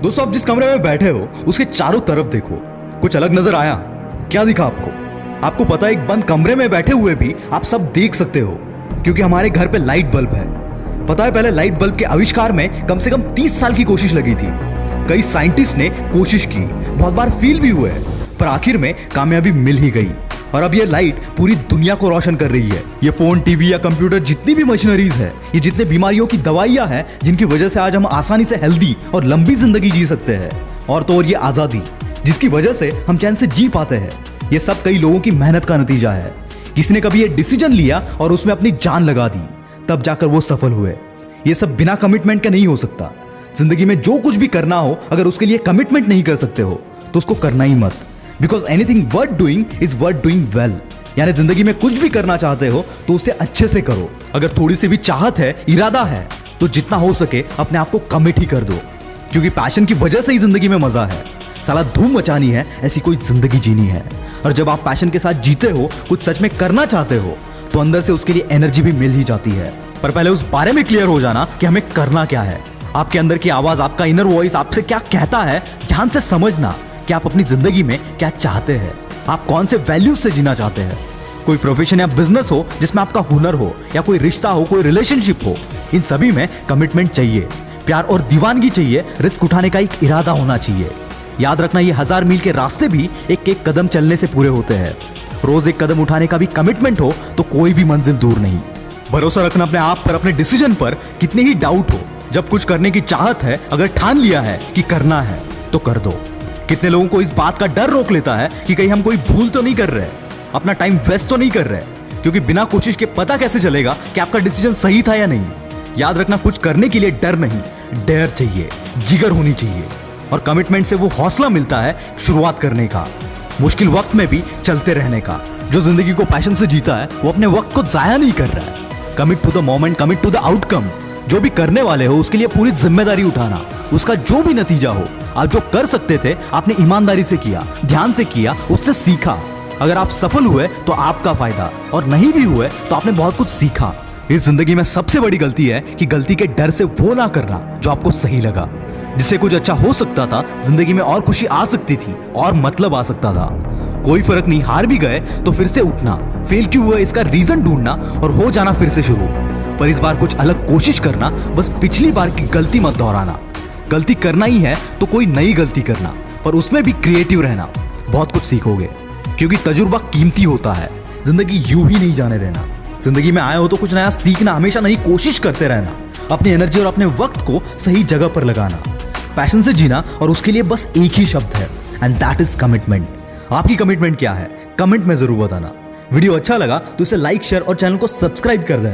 दोस्तों, आप जिस कमरे में बैठे हो उसके चारों तरफ देखो। कुछ अलग नजर आया? क्या दिखा आपको? आपको पता है, एक बंद कमरे में बैठे हुए भी आप सब देख सकते हो, क्योंकि हमारे घर पे लाइट बल्ब है। पता है, पहले लाइट बल्ब के आविष्कार में कम से कम 30 साल की कोशिश लगी थी। कई साइंटिस्ट ने कोशिश की, बहुत बार फेल भी हुए, पर आखिर में कामयाबी मिल ही गई। और अब ये लाइट पूरी दुनिया को रोशन कर रही है। ये फोन, टीवी या कंप्यूटर, जितनी भी मशीनरीज है, ये जितने बीमारियों की दवाइयां हैं, जिनकी वजह से आज हम आसानी से हेल्दी और लंबी जिंदगी जी सकते हैं, और तो और ये आजादी जिसकी वजह से हम चैन से जी पाते हैं, ये सब कई लोगों की मेहनत का नतीजा है। किसी ने कभी ये डिसीजन लिया और उसमें अपनी जान लगा दी, तब जाकर वो सफल हुए। ये सब बिना कमिटमेंट के नहीं हो सकता। जिंदगी में जो कुछ भी करना हो, अगर उसके लिए कमिटमेंट नहीं कर सकते हो तो उसको करना ही मत। Because anything worth doing is worth doing well. यानी जिंदगी में कुछ भी करना चाहते हो तो उसे अच्छे से करो। अगर थोड़ी सी भी चाहत है, इरादा है, तो जितना हो सके अपने आप को कमिट ही कर दो, क्योंकि पैशन की वजह से ही जिंदगी में मजा है। साला धूम मचानी है, ऐसी कोई जिंदगी जीनी है। और जब आप पैशन के साथ जीते हो, कुछ सच में करना चाहते हो, तो अंदर से उसके लिए एनर्जी भी मिल ही जाती है। पर पहले उस बारे में क्लियर हो जाना कि हमें करना क्या है। आपके अंदर की आवाज, आपका इनर वॉइस आपसे क्या कहता है, ध्यान से समझना कि आप अपनी जिंदगी में क्या चाहते हैं, आप कौन से वैल्यूज से जीना चाहते हैं। कोई प्रोफेशन या बिजनेस हो जिसमें आपका हुनर हो, या कोई रिश्ता हो, कोई रिलेशनशिप हो, इन सभी में कमिटमेंट चाहिए, प्यार और दीवानगी चाहिए, रिस्क उठाने का एक इरादा होना चाहिए। याद रखना, ये 1000 मील के रास्ते भी एक एक कदम चलने से पूरे होते हैं। रोज एक कदम उठाने का भी कमिटमेंट हो तो कोई भी मंजिल दूर नहीं। भरोसा रखना अपने आप पर, अपने डिसीजन पर, कितने ही डाउट हो। जब कुछ करने की चाहत है, अगर ठान लिया है कि करना है, तो कर दो। कितने लोगों को इस बात का डर रोक लेता है कि कहीं हम कोई भूल तो नहीं कर रहे, अपना टाइम वेस्ट तो नहीं कर रहे, क्योंकि बिना कोशिश के पता कैसे चलेगा कि आपका डिसीजन सही था या नहीं। याद रखना, कुछ करने के लिए डर नहीं, डेयर चाहिए, जिगर होनी चाहिए। और कमिटमेंट से वो हौसला मिलता है शुरुआत करने का, मुश्किल वक्त में भी चलते रहने का। जो जिंदगी को पैशन से जीता है, वो अपने वक्त को जाया नहीं कर रहा है। Commit to the moment, commit to the outcome. जो भी करने वाले हो उसके लिए पूरी जिम्मेदारी उठाना। उसका जो भी नतीजा हो, आप जो कर सकते थे आपने ईमानदारी से किया, ध्यान से किया, उससे सीखा। अगर आप सफल हुए तो आपका फायदा, और नहीं भी हुए तो आपने बहुत कुछ सीखा। इस जिंदगी में सबसे बड़ी गलती है कि गलती के डर से वो ना करना जो आपको सही लगा। जिससे कुछ अच्छा हो सकता था, जिंदगी में और खुशी आ सकती थी, और मतलब आ सकता था। कोई फर्क नहीं, हार भी गए तो फिर से उठना, फेल क्यों हुआ इसका रीजन ढूंढना और हो जाना फिर से शुरू। पर इस बार कुछ अलग कोशिश करना, बस पिछली बार की गलती मत दोहराना। गलती करना ही है तो कोई नई गलती करना, पर उसमें भी क्रिएटिव रहना। बहुत कुछ सीखोगे, क्योंकि तजुर्बा कीमती होता है। जिंदगी यूं ही नहीं जाने देना। जिंदगी में आए हो तो कुछ नया सीखना, हमेशा नई कोशिश करते रहना, अपनी एनर्जी और अपने वक्त को सही जगह पर लगाना, पैशन से जीना। और उसके लिए बस एक ही शब्द है, एंड दैट इज कमिटमेंट। आपकी कमिटमेंट क्या है, कमेंट में जरूर बताना। वीडियो अच्छा लगा तो इसे लाइक, शेयर और चैनल को सब्सक्राइब कर देना।